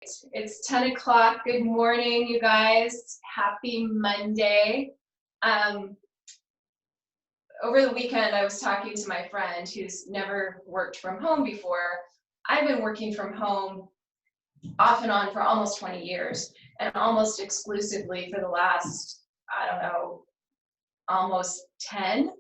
It's 10 o'clock. Good morning, you guys. Happy Monday. Over the weekend, I was talking to my friend who's never worked from home before. I've been working from home off and on for almost 20 years, and almost exclusively for the last, I don't know, almost 10.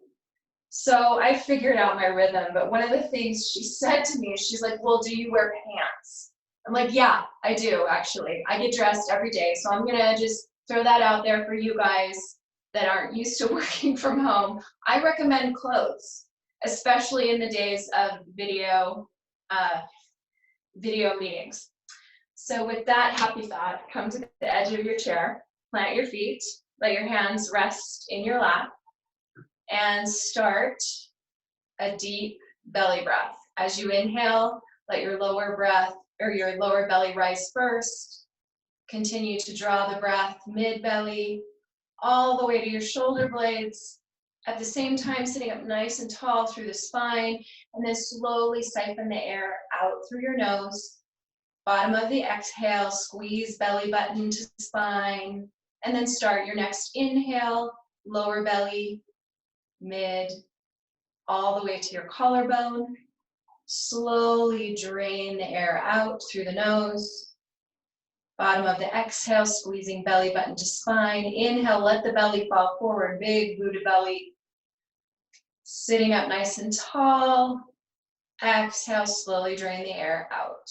So I figured out my rhythm, but one of the things she said to me, she's like, well, do you wear pants? I'm like, yeah, I do, actually. I get dressed every day, so I'm gonna just throw that out there for you guys that aren't used to working from home. I recommend clothes, especially in the days of video meetings. So with that happy thought, come to the edge of your chair, plant your feet, let your hands rest in your lap, and start a deep belly breath. As you inhale, let your lower belly rise first. Continue to draw the breath mid-belly, all the way to your shoulder blades. At the same time, sitting up nice and tall through the spine, and then slowly siphon the air out through your nose. Bottom of the exhale, squeeze belly button to spine, and then start your next inhale, lower belly, mid, all the way to your collarbone. Slowly drain the air out through the nose. Bottom of the exhale, squeezing belly button to spine. Inhale, let the belly fall forward, big Buddha belly. Sitting up nice and tall. Exhale, slowly drain the air out.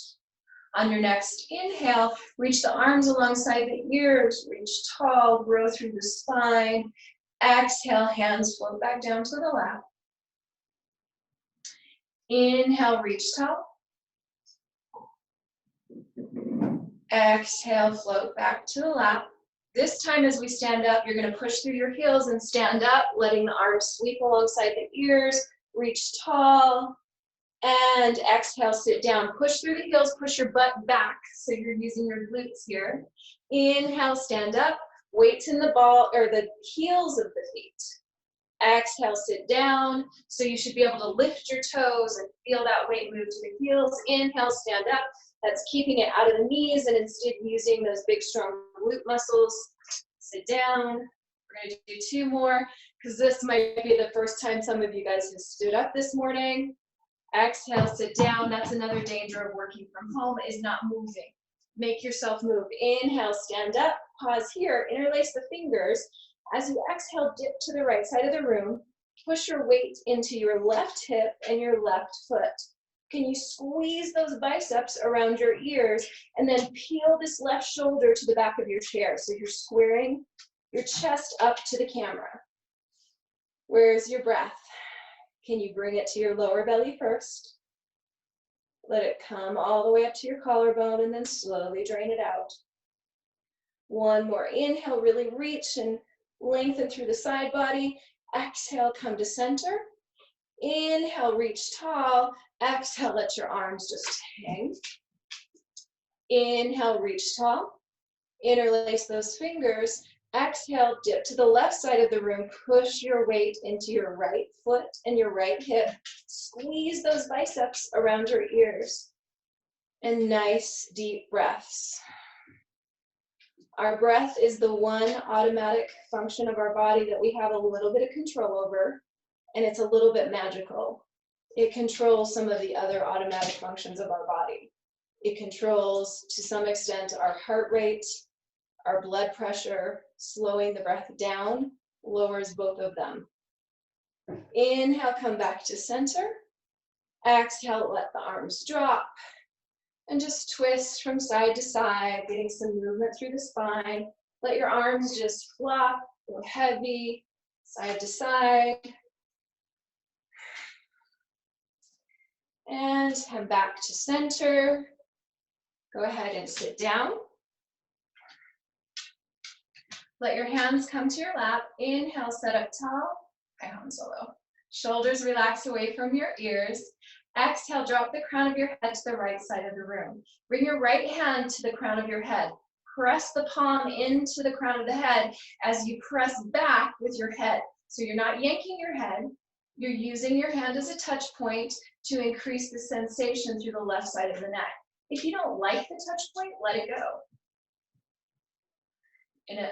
On your next inhale, reach the arms alongside the ears, reach tall, grow through the spine. Exhale, hands float back down to the lap. Inhale, reach tall. Exhale, float back to the lap. This time as we stand up, you're going to push through your heels and stand up, letting the arms sweep alongside the ears, reach tall, and exhale, sit down. Push through the heels, push your butt back, so you're using your glutes here. Inhale, stand up, weights in the ball, or the heels of the feet. Exhale, sit down, so you should be able to lift your toes and feel that weight move to the heels. Inhale, stand up. That's keeping it out of the knees and instead using those big, strong glute muscles. Sit down. We're going to do 2 more, because this might be the first time some of you guys have stood up this morning. Exhale, sit down. That's another danger of working from home, is not moving. Make yourself move. Inhale, stand up. Pause here. Interlace the fingers. As you exhale, dip to the right side of the room. Push your weight into your left hip and your left foot. Can you squeeze those biceps around your ears and then peel this left shoulder to the back of your chair, so you're squaring your chest up to the camera. Where's your breath? Can you bring it to your lower belly first? Let it come all the way up to your collarbone and then slowly drain it out. 1 more. Inhale, really reach and lengthen through the side body. Exhale, come to center. Inhale, reach tall. Exhale, let your arms just hang. Inhale, reach tall. Interlace those fingers. Exhale, dip to the left side of the room. Push your weight into your right foot and your right hip. Squeeze those biceps around your ears. And nice deep breaths. Our breath is the one automatic function of our body that we have a little bit of control over, and it's a little bit magical. It controls some of the other automatic functions of our body. It controls, to some extent, our heart rate, our blood pressure. Slowing the breath down lowers both of them. Inhale, come back to center. Exhale, let the arms drop. And just twist from side to side, getting some movement through the spine. Let your arms just flop, go heavy, side to side. And come back to center. Go ahead and sit down. Let your hands come to your lap. Inhale, set up tall. I hum solo. Shoulders relax away from your ears. Exhale, drop the crown of your head to the right side of the room. Bring your right hand to the crown of your head. Press the palm into the crown of the head as you press back with your head. So you're not yanking your head. You're using your hand as a touch point to increase the sensation through the left side of the neck. If you don't like the touch point, let it go. And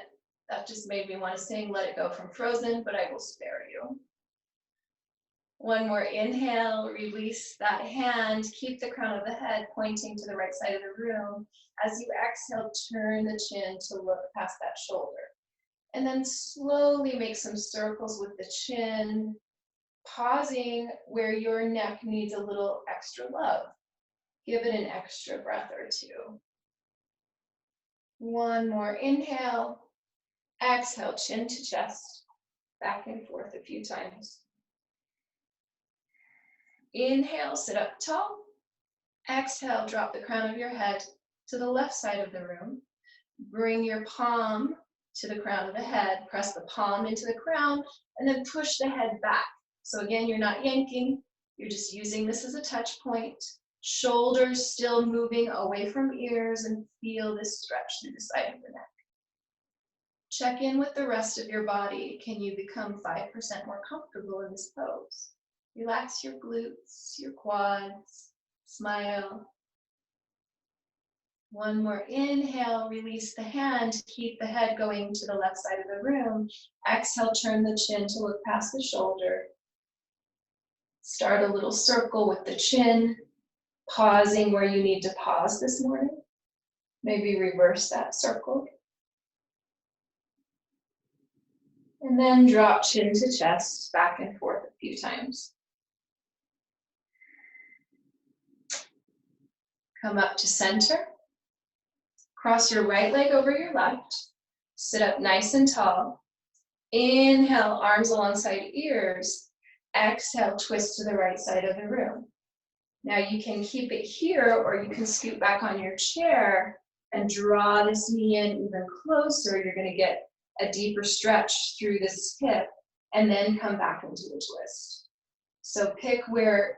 that just made me want to sing Let It Go from Frozen, but I will spare you. One more inhale, release that hand, keep the crown of the head pointing to the right side of the room. As you exhale, turn the chin to look past that shoulder. And then slowly make some circles with the chin, pausing where your neck needs a little extra love. Give it an extra breath or two. One more inhale. Exhale, chin to chest, back and forth a few times. Inhale, sit up tall. Exhale, drop the crown of your head to the left side of the room. Bring your palm to the crown of the head, press the palm into the crown, and then push the head back. So again, you're not yanking, you're just using this as a touch point. Shoulders still moving away from ears, and feel this stretch through the side of the neck. Check in with the rest of your body. Can you become 5% more comfortable in this pose? Relax your glutes, your quads, smile. One more inhale, release the hand, keep the head going to the left side of the room. Exhale, turn the chin to look past the shoulder. Start a little circle with the chin, pausing where you need to pause this morning. Maybe reverse that circle. And then drop chin to chest, back and forth a few times. Come up to center. Cross your right leg over your left. Sit up nice and tall. Inhale, arms alongside ears. Exhale, twist to the right side of the room. Now you can keep it here, or you can scoot back on your chair and draw this knee in even closer. You're going to get a deeper stretch through this hip, and then come back into the twist. So pick where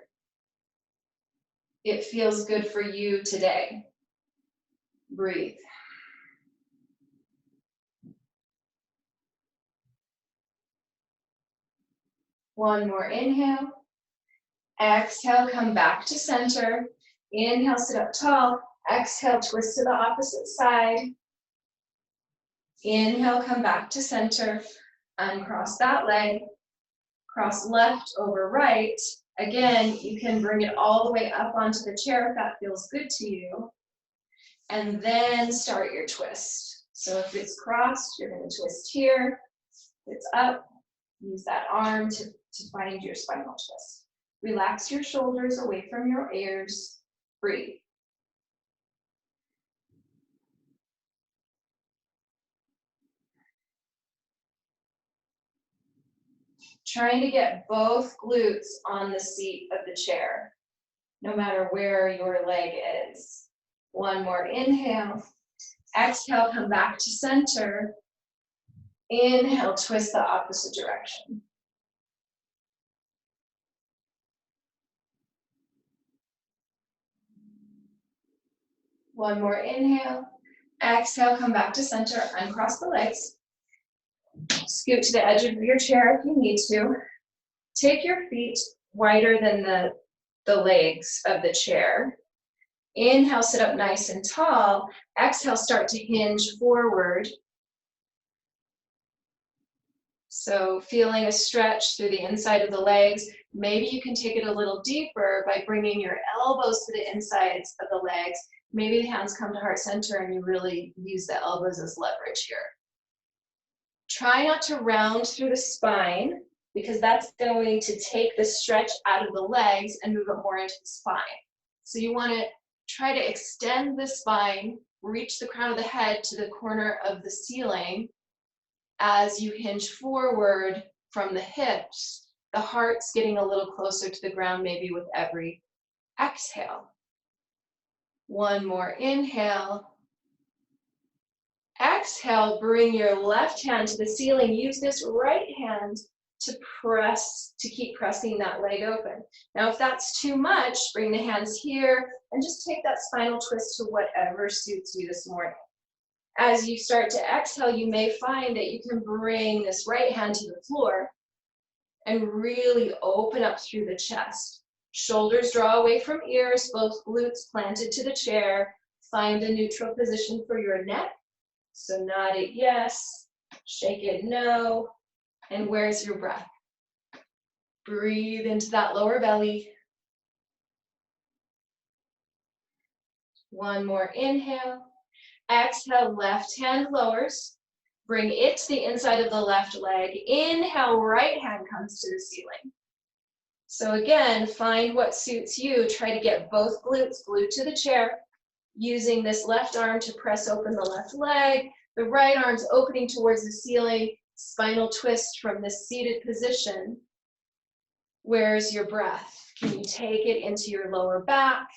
it feels good for you today. Breathe. One more inhale. Exhale, come back to center. Inhale, sit up tall. Exhale, twist to the opposite side. Inhale, come back to center. Uncross that leg. Cross left over right. Again, you can bring it all the way up onto the chair if that feels good to you. And then start your twist. So if it's crossed, you're going to twist here. If it's up, use that arm to find your spinal twist. Relax your shoulders away from your ears. Breathe. Trying to get both glutes on the seat of the chair, no matter where your leg is. One more inhale. Exhale, come back to center. Inhale, twist the opposite direction. One more inhale. Exhale, come back to center, uncross the legs. Scoot to the edge of your chair if you need to. Take your feet wider than the legs of the chair. Inhale, sit up nice and tall. Exhale, start to hinge forward. So feeling a stretch through the inside of the legs. Maybe you can take it a little deeper by bringing your elbows to the insides of the legs. Maybe the hands come to heart center and you really use the elbows as leverage here. Try not to round through the spine, because that's going to take the stretch out of the legs and move it more into the spine. So you want to try to extend the spine, reach the crown of the head to the corner of the ceiling as you hinge forward from the hips. The heart's getting a little closer to the ground, maybe with every exhale. One more inhale. Exhale, bring your left hand to the ceiling. Use this right hand to press, to keep pressing that leg open. Now, if that's too much, bring the hands here and just take that spinal twist to whatever suits you this morning. As you start to exhale, you may find that you can bring this right hand to the floor and really open up through the chest. Shoulders draw away from ears, both glutes planted to the chair. Find a neutral position for your neck. So nod it yes, shake it no, and where's your breath? Breathe into that lower belly. One more inhale. Exhale, left hand lowers. Bring it to the inside of the left leg. Inhale, right hand comes to the ceiling. So again, find what suits you. Try to get both glutes glued to the chair, using this left arm to press open the left leg. The right arm's opening towards the ceiling. Spinal twist from this seated position. Where's your breath? Can you take it into your lower back?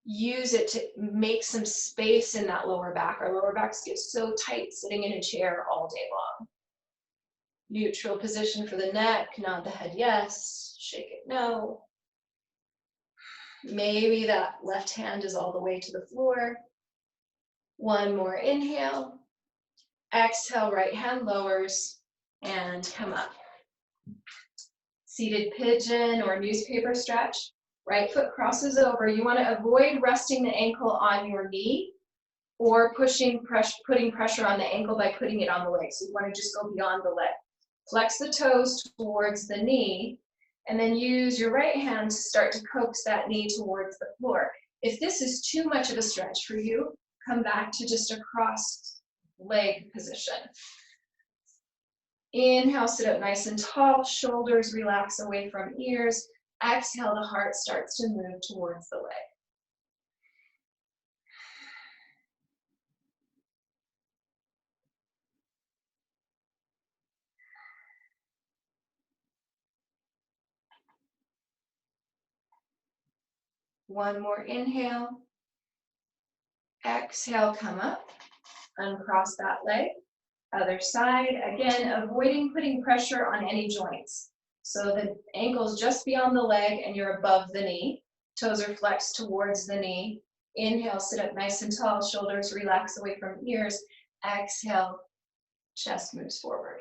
Use it to make some space in that lower back. Our lower backs get so tight sitting in a chair all day long. Neutral position for the neck. Nod the head yes, shake it no. Maybe that left hand is all the way to the floor. One more inhale. Exhale, right hand lowers and come up. Seated pigeon or newspaper stretch. Right foot crosses over. You want to avoid resting the ankle on your knee or putting pressure on the ankle by putting it on the leg. So you want to just go beyond the leg. Flex the toes towards the knee, and then use your right hand to start to coax that knee towards the floor. If this is too much of a stretch for you, come back to just a crossed leg position. Inhale, sit up nice and tall, shoulders relax away from ears. Exhale, the heart starts to move towards the leg. One more inhale. Exhale, come up. Uncross that leg. Other side. Again, avoiding putting pressure on any joints. So the ankle's just beyond the leg and you're above the knee. Toes are flexed towards the knee. Inhale, sit up nice and tall. Shoulders relax away from ears. Exhale, chest moves forward.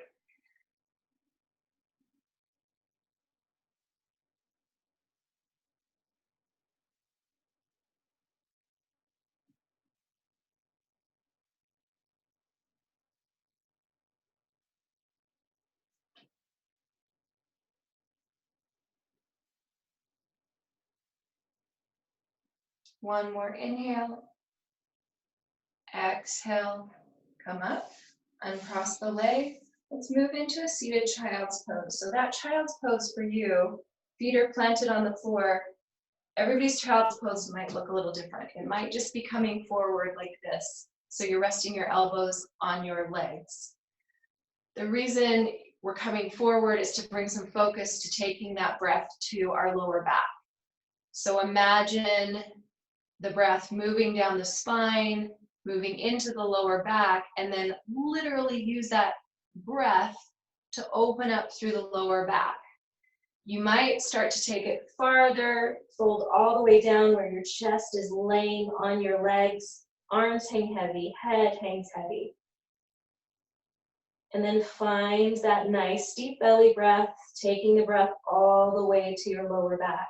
One more inhale. Exhale, come up, uncross the leg. Let's move into a seated child's pose. So that child's pose for you, feet are planted on the floor. Everybody's child's pose might look a little different. It might just be coming forward like this. So you're resting your elbows on your legs. The reason we're coming forward is to bring some focus to taking that breath to our lower back. So imagine the breath moving down the spine, moving into the lower back, and then literally use that breath to open up through the lower back. You might start to take it farther, fold all the way down where your chest is laying on your legs, arms hang heavy, head hangs heavy. And then find that nice deep belly breath, taking the breath all the way to your lower back.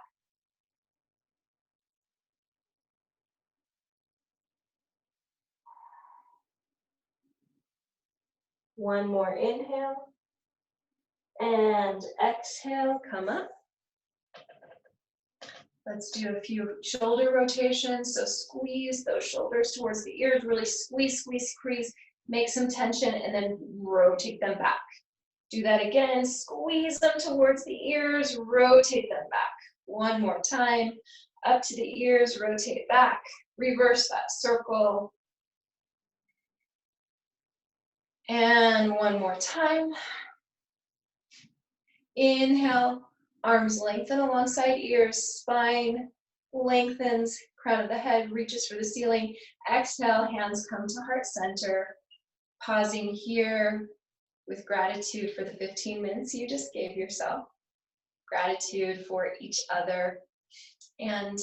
One more inhale. And exhale, come up. Let's do a few shoulder rotations. So squeeze those shoulders towards the ears, really squeeze, squeeze, squeeze, make some tension, and then rotate them back. Do that again, squeeze them towards the ears, rotate them back. One more time, up to the ears, rotate back. Reverse that circle. And one more time. Inhale, arms lengthen alongside ears, spine lengthens, crown of the head reaches for the ceiling. Exhale, hands come to heart center. Pausing here with gratitude for the 15 minutes you just gave yourself. Gratitude for each other. And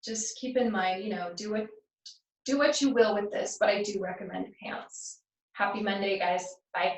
just keep in mind, do what you will with this, but I do recommend pants. Happy Monday, guys. Bye.